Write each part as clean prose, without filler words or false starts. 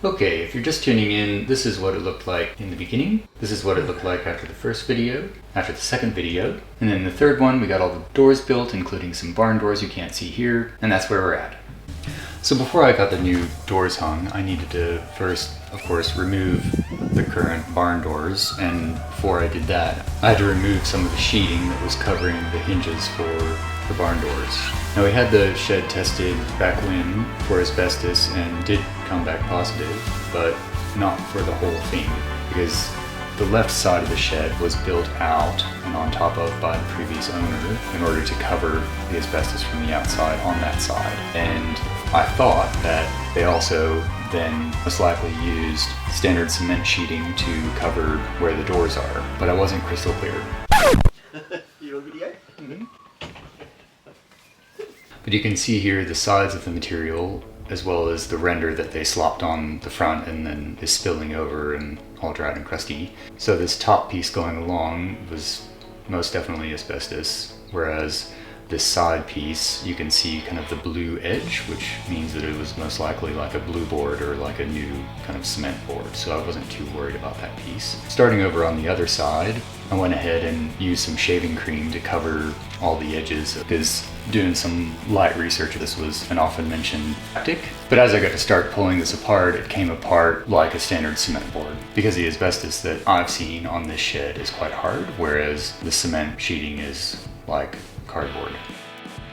Okay, if you're just tuning in, this is what it looked like in the beginning. This is what it looked like after the first video, after the second video. And then the third one, we got all the doors built, including some barn doors you can't see here, and that's where we're at. So before I got the new doors hung, I needed to first, of course, remove the current barn doors, and before I did that, I had to remove some of the sheeting that was covering the hinges for the barn doors. Now we had the shed tested back when for asbestos and did come back positive, but not for the whole thing, because the left side of the shed was built out and on top of by the previous owner in order to cover the asbestos from the outside on that side. And I thought that they also then most likely used standard cement sheeting to cover where the doors are, but I wasn't crystal clear. You on video? Mm-hmm. But you can see here the sides of the material as well as the render that they slopped on the front and then is spilling over and all dried and crusty. So this top piece going along was most definitely asbestos, whereas this side piece, you can see kind of the blue edge, which means that it was most likely like a blue board or like a new kind of cement board. So I wasn't too worried about that piece. Starting over on the other side, I went ahead and used some shaving cream to cover all the edges, because doing some light research, this was an often mentioned tactic. But as I got to start pulling this apart, it came apart like a standard cement board, because the asbestos that I've seen on this shed is quite hard, whereas the cement sheeting is like cardboard.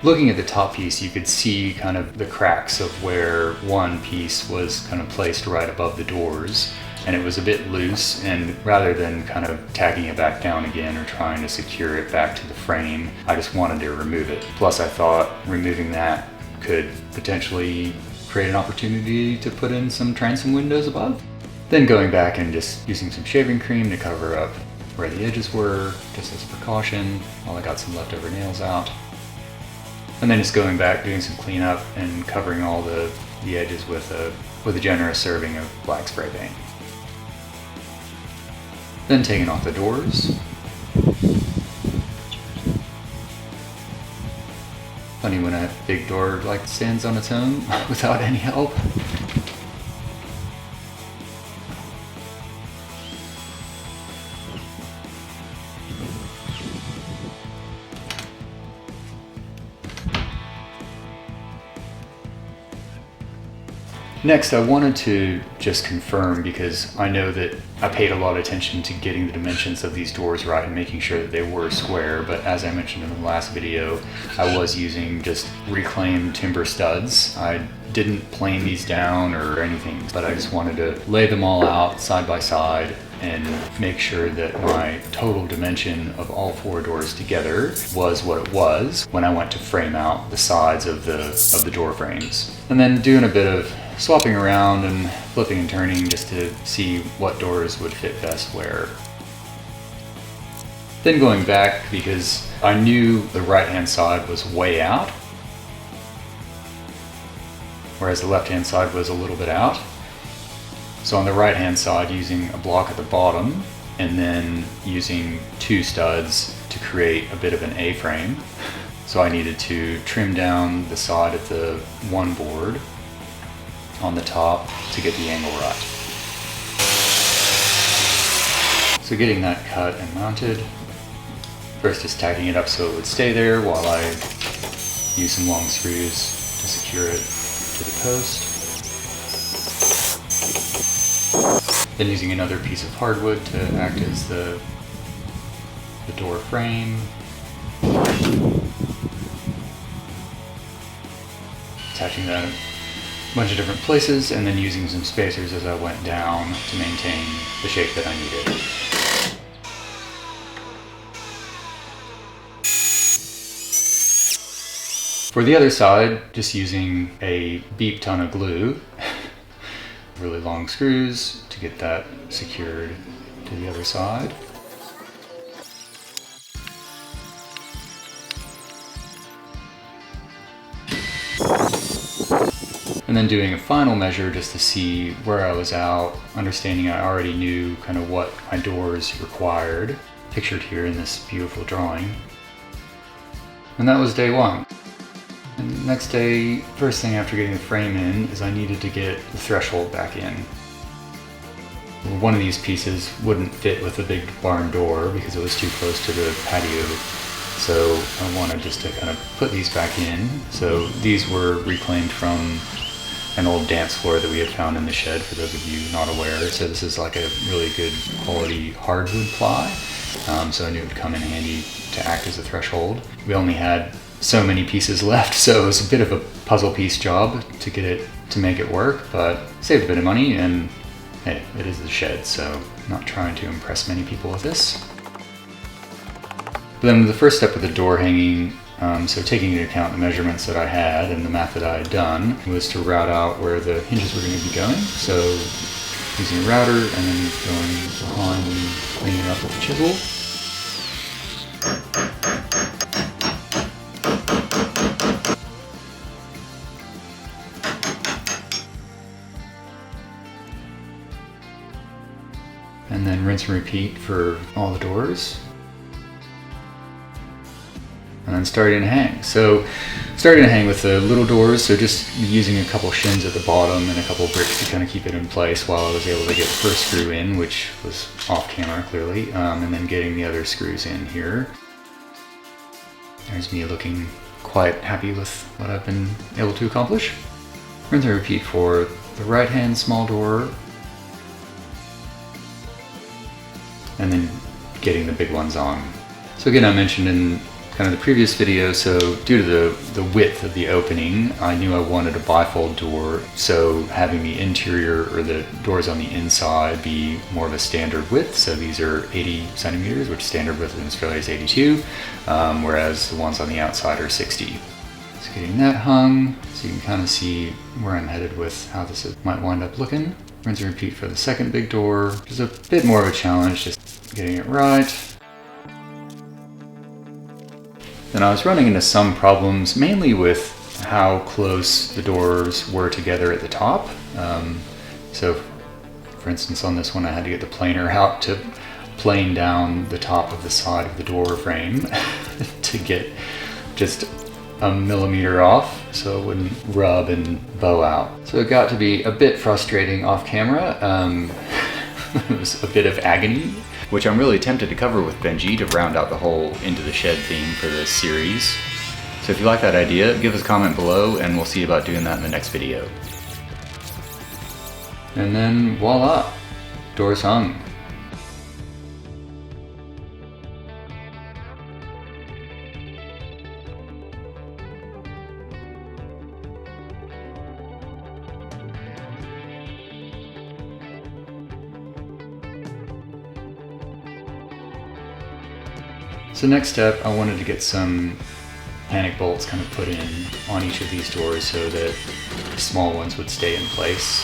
Looking at the top piece, you could see kind of the cracks of where one piece was kind of placed right above the doors, and it was a bit loose, and rather than kind of tagging it back down again or trying to secure it back to the frame, I just wanted to remove it. Plus I thought removing that could potentially create an opportunity to put in some transom windows above. Then going back and just using some shaving cream to cover up where the edges were, just as a precaution, while I got some leftover nails out. And then just going back, doing some cleanup and covering all the edges with a generous serving of black spray paint. Then taking off the doors. Funny when a big door like stands on its own without any help. Next, I wanted to just confirm, because I know that I paid a lot of attention to getting the dimensions of these doors right and making sure that they were square, but as I mentioned in the last video, I was using just reclaimed timber studs. I didn't plane these down or anything, but I just wanted to lay them all out side by side and make sure that my total dimension of all four doors together was what it was when I went to frame out the sides of the door frames. And then doing a bit of swapping around and flipping and turning just to see what doors would fit best where. Then going back, because I knew the right hand side was way out, whereas the left hand side was a little bit out. So on the right hand side, using a block at the bottom and then using two studs to create a bit of an A-frame. So I needed to trim down the side of the one board on the top to get the angle right. So getting that cut and mounted, first just tacking it up so it would stay there while I use some long screws to secure it to the post. Then using another piece of hardwood to act as the door frame. Attaching that in a bunch of different places, and then using some spacers as I went down to maintain the shape that I needed. For the other side, just using a beep ton of glue, really long screws to get that secured to the other side. And then doing a final measure just to see where I was out, understanding I already knew kind of what my doors required, pictured here in this beautiful drawing. And that was day one. And next day, first thing after getting the frame in is I needed to get the threshold back in. One of these pieces wouldn't fit with the big barn door because it was too close to the patio. So I wanted just to kind of put these back in. So these were reclaimed from an old dance floor that we had found in the shed, for those of you not aware. So this is like a really good quality hardwood ply. So I knew it would come in handy to act as a threshold. We only had so many pieces left, so it was a bit of a puzzle piece job to get it to make it work, but saved a bit of money, and hey, it is the shed, so I'm not trying to impress many people with this. But then the first step with the door hanging, so taking into account the measurements that I had and the math that I had done, was to route out where the hinges were going to be going. So using a router and then going behind and cleaning it up with a chisel. And then rinse and repeat for all the doors. And then starting to hang. So starting to hang with the little doors, so just using a couple shins at the bottom and a couple bricks to kind of keep it in place while I was able to get the first screw in, which was off camera clearly, and then getting the other screws in here. There's me looking quite happy with what I've been able to accomplish. Rinse and repeat for the right hand small door, and then getting the big ones on. So again, I mentioned in kind of the previous video, so due to the width of the opening, I knew I wanted a bifold door, so having the interior or the doors on the inside be more of a standard width. So these are 80 centimeters, which standard width in Australia is 82, whereas the ones on the outside are 60. So getting that hung, so you can kind of see where I'm headed with how this might wind up looking. Rinse and repeat for the second big door, which is a bit more of a challenge, just getting it right. Then I was running into some problems, mainly with how close the doors were together at the top. So for instance, on this one, I had to get the planer out to plane down the top of the side of the door frame to get just a millimeter off so it wouldn't rub and bow out. So it got to be a bit frustrating off camera. It was a bit of agony, which I'm really tempted to cover with Benji to round out the whole Into the Shed theme for this series. So if you like that idea, give us a comment below and we'll see about doing that in the next video. And then voila, doors hung. So next step, I wanted to get some panic bolts kind of put in on each of these doors so that the small ones would stay in place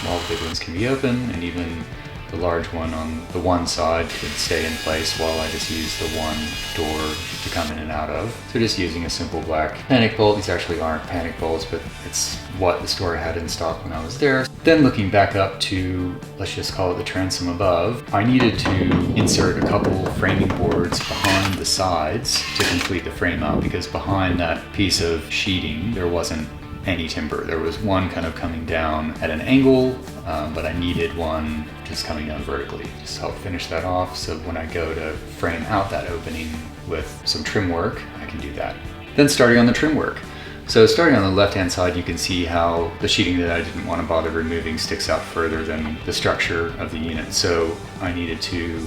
while the big ones can be open, and even the large one on the one side could stay in place while I just use the one door to come in and out of. So just using a simple black panic bolt. These actually aren't panic bolts, but it's what the store had in stock when I was there. Then looking back up to, let's just call it the transom above, I needed to insert a couple framing boards behind the sides to complete the frame out, because behind that piece of sheeting there wasn't any timber. There was one kind of coming down at an angle, but I needed one just coming down vertically. Just help finish that off so when I go to frame out that opening with some trim work, I can do that. Then starting on the trim work. So starting on the left-hand side, you can see how the sheeting that I didn't want to bother removing sticks out further than the structure of the unit. So I needed to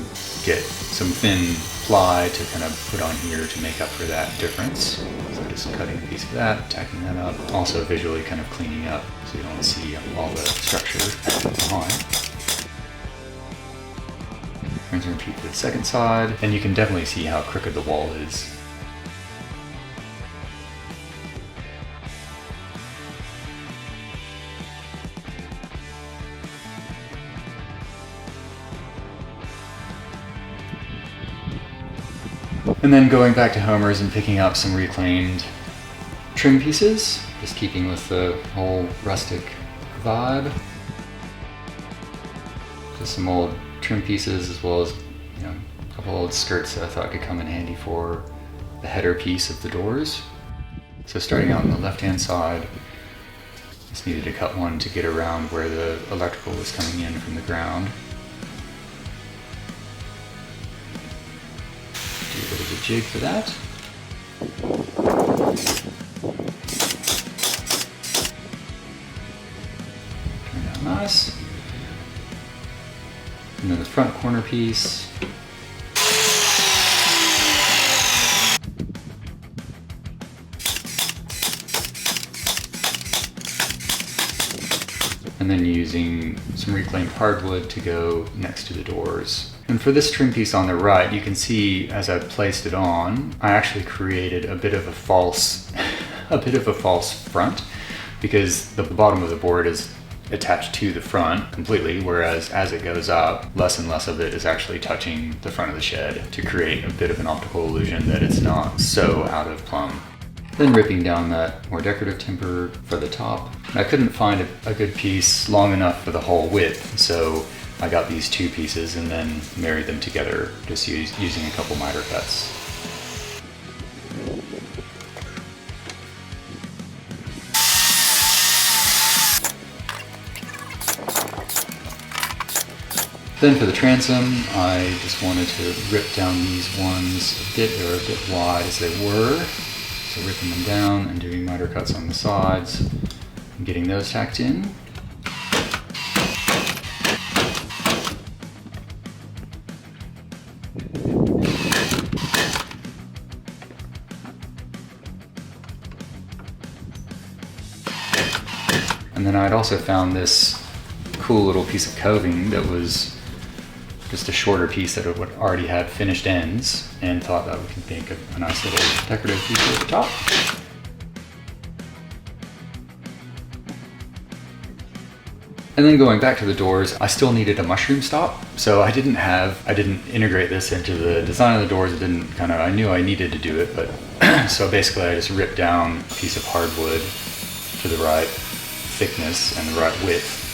get some thin ply to kind of put on here to make up for that difference. So just cutting a piece of that, tacking that up. Also visually kind of cleaning up so you don't see all the structure behind. Rinse and repeat for the second side. And you can definitely see how crooked the wall is. And then going back to Homer's and picking up some reclaimed trim pieces, just keeping with the whole rustic vibe. Just some old trim pieces, as well as, you know, a couple old skirts that I thought could come in handy for the header piece of the doors. So starting out on the left-hand side, just needed to cut one to get around where the electrical was coming in from the ground. Do a bit of a jig for that. Turn out nice. And then the front corner piece. And then using some reclaimed hardwood to go next to the doors. And for this trim piece on the right, you can see as I placed it on, I actually created a bit of a false front, because the bottom of the board is attached to the front completely, whereas as it goes up, less and less of it is actually touching the front of the shed to create a bit of an optical illusion that it's not so out of plumb. Then ripping down that more decorative timber for the top. I couldn't find a good piece long enough for the whole width, so I got these two pieces and then married them together, just using a couple miter cuts. Then for the transom, I just wanted to rip down these ones a bit. They were a bit wide as they were. So ripping them down and doing miter cuts on the sides and getting those tacked in. And then I'd also found this cool little piece of coving that was just a shorter piece that would already had finished ends, and thought that we could make a nice little decorative feature at the top. And then going back to the doors, I still needed a mushroom stop. So I didn't integrate this into the design of the doors. I knew I needed to do it, but so basically I just ripped down a piece of hardwood to the right thickness and the right width.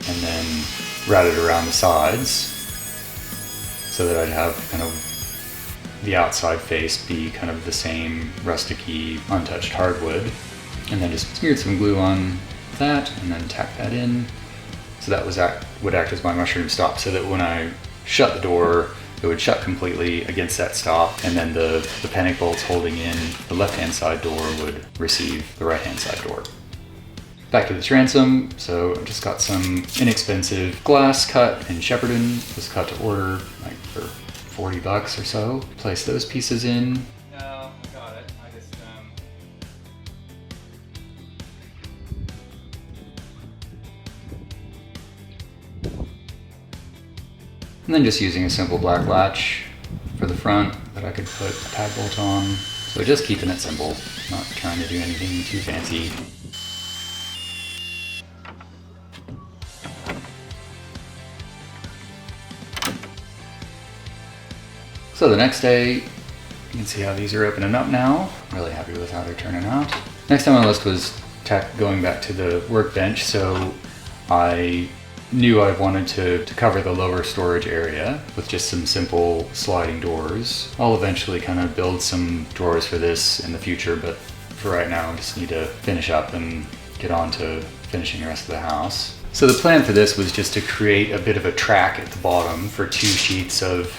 And then routed around the sides so that I'd have kind of the outside face be kind of the same rustic-y, untouched hardwood. And then just smeared some glue on that and then tacked that in. So that would act as my mushroom stop, so that when I shut the door, it would shut completely against that stop, and then the panic bolts holding in the left-hand side door would receive the right-hand side door. Back to the transom, so I've just got some inexpensive glass cut in Shepparton. It was cut to order, like for $40 or so. Place those pieces in. No, I got it. I just, And then just using a simple black latch for the front that I could put a pad bolt on. So just keeping it simple, not trying to do anything too fancy. So the next day, you can see how these are opening up now. Really happy with how they're turning out. Next on my list was going back to the workbench. So I knew I wanted to cover the lower storage area with just some simple sliding doors. I'll eventually kind of build some drawers for this in the future, but for right now I just need to finish up and get on to finishing the rest of the house. So the plan for this was just to create a bit of a track at the bottom for two sheets of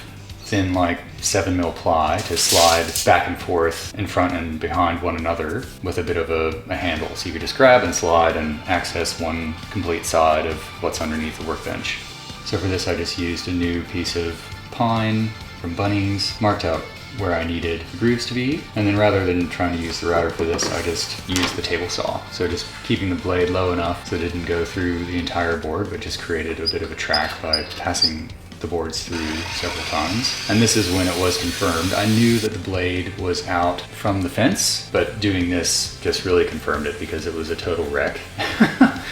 thin, like 7mm ply to slide back and forth in front and behind one another with a bit of a handle. So you could just grab and slide and access one complete side of what's underneath the workbench. So for this I just used a new piece of pine from Bunnings, marked out where I needed the grooves to be, and then rather than trying to use the router for this, I just used the table saw. So just keeping the blade low enough so it didn't go through the entire board, but just created a bit of a track by passing the boards through several times. And this is when it was confirmed. I knew that the blade was out from the fence, but doing this just really confirmed it because it was a total wreck. I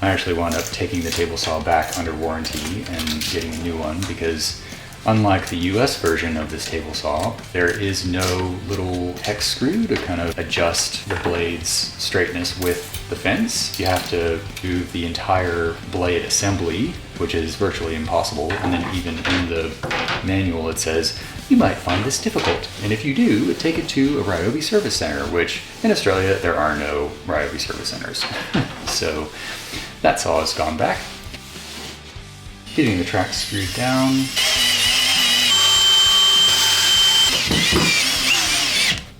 actually wound up taking the table saw back under warranty and getting a new one because Unlike the US version of this table saw, there is no little hex screw to kind of adjust the blade's straightness with the fence. You have to do the entire blade assembly, which is virtually impossible. And then even in the manual it says, you might find this difficult. And if you do, take it to a Ryobi service center, which in Australia, there are no Ryobi service centers. So that saw has gone back. Getting the track screwed down.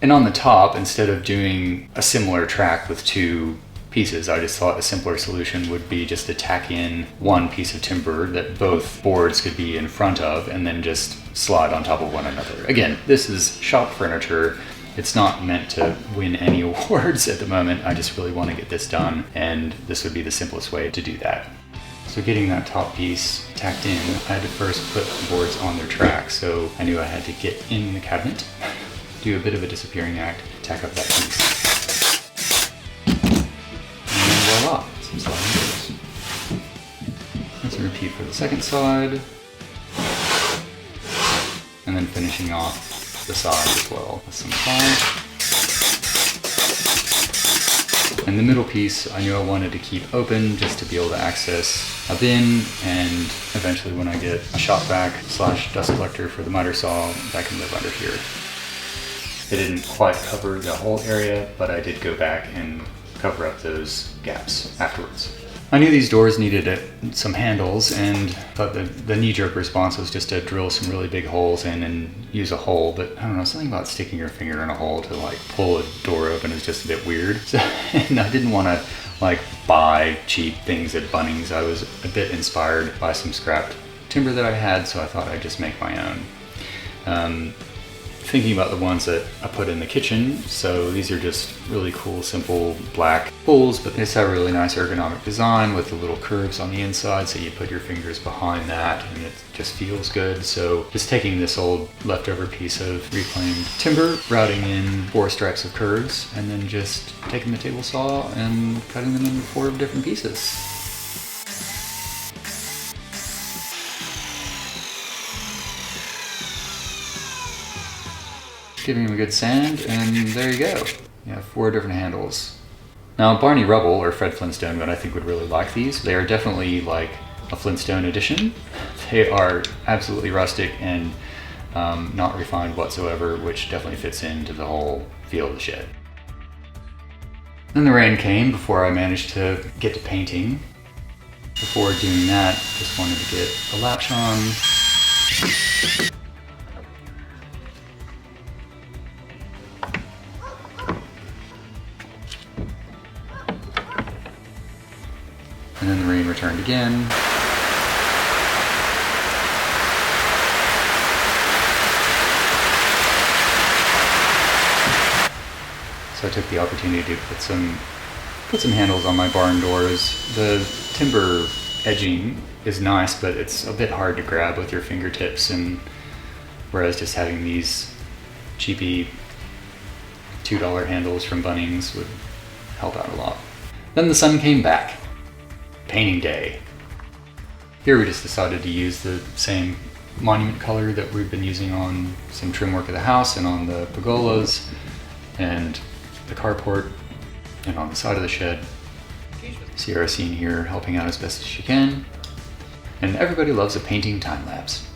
And on the top, instead of doing a similar track with two pieces, I just thought a simpler solution would be just to tack in one piece of timber that both boards could be in front of and then just slide on top of one another. Again, this is shop furniture. It's not meant to win any awards at the moment. I just really want to get this done, and this would be the simplest way to do that. So getting that top piece tacked in, I had to first put the boards on their track, so I knew I had to get in the cabinet, do a bit of a disappearing act, tack up that piece. And then voila, some sliding doors. Let's repeat for the second side. And then finishing off the side as well with some ply. And the middle piece, I knew I wanted to keep open just to be able to access a bin, and eventually when I get a shop vac / dust collector for the miter saw, that can live under here. It didn't quite cover the whole area, but I did go back and cover up those gaps afterwards. I knew these doors needed some handles, and thought the knee-jerk response was just to drill some really big holes in and use a hole, but I don't know, something about sticking your finger in a hole to like pull a door open is just a bit weird. So, and I didn't want to like buy cheap things at Bunnings. I was a bit inspired by some scrapped timber that I had, so I thought I'd just make my own. Thinking about the ones that I put in the kitchen, so these are just really cool, simple black bowls, but they just have a really nice ergonomic design with the little curves on the inside, so you put your fingers behind that and it just feels good. So just taking this old leftover piece of reclaimed timber, routing in 4 stripes of curves, and then just taking the table saw and cutting them into 4 different pieces. Giving them a good sand, and there you go. You have 4 different handles. Now Barney Rubble, or Fred Flintstone, but I think would really like these. They are definitely like a Flintstone edition. They are absolutely rustic and not refined whatsoever, which definitely fits into the whole feel of the shed. Then the rain came before I managed to get to painting. Before doing that, just wanted to get a latch on. And then the rain returned again. So I took the opportunity to put some handles on my barn doors. The timber edging is nice, but it's a bit hard to grab with your fingertips, and whereas just having these cheapy $2 handles from Bunnings would help out a lot. Then the sun came back. Painting day. Here we just decided to use the same monument color that we've been using on some trim work of the house and on the pergolas and the carport and on the side of the shed. Sierra Scene here helping out as best as she can. And everybody loves a painting time lapse.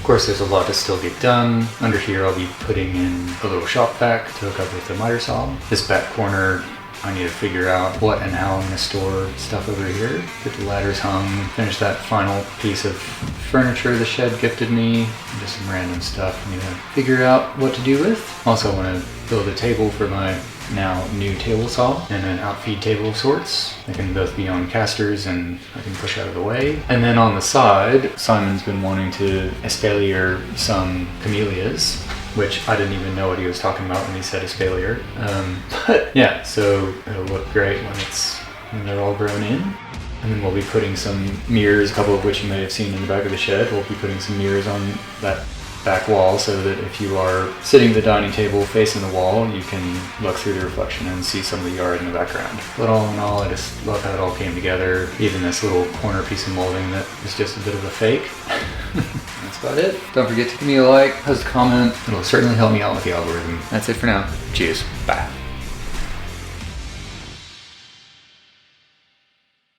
course, there's a lot to still get done. Under here, I'll be putting in a little shop vac to hook up with the miter saw. This back corner, I need to figure out what and how I'm going to store stuff over here. Get the ladders hung, finish that final piece of furniture the shed gifted me, just some random stuff I need to figure out what to do with. Also, I want to build a table for my now new table saw and an outfeed table of sorts. They can both be on casters and I can push out of the way. And then on the side, Simon's been wanting to espalier some camellias, which I didn't even know what he was talking about when he said espalier. But yeah, so it'll look great when they're all grown in. And then we'll be putting some mirrors, a couple of which you may have seen in the back of the shed. We'll be putting some mirrors on that back wall so that if you are sitting at the dining table facing the wall, you can look through the reflection and see some of the yard in the background. But all in all, I just love how it all came together. Even this little corner piece of molding that is just a bit of a fake. That's about it. Don't forget to give me a like, post a comment. It'll certainly help me out with the algorithm. That's it for now. Cheers. Bye.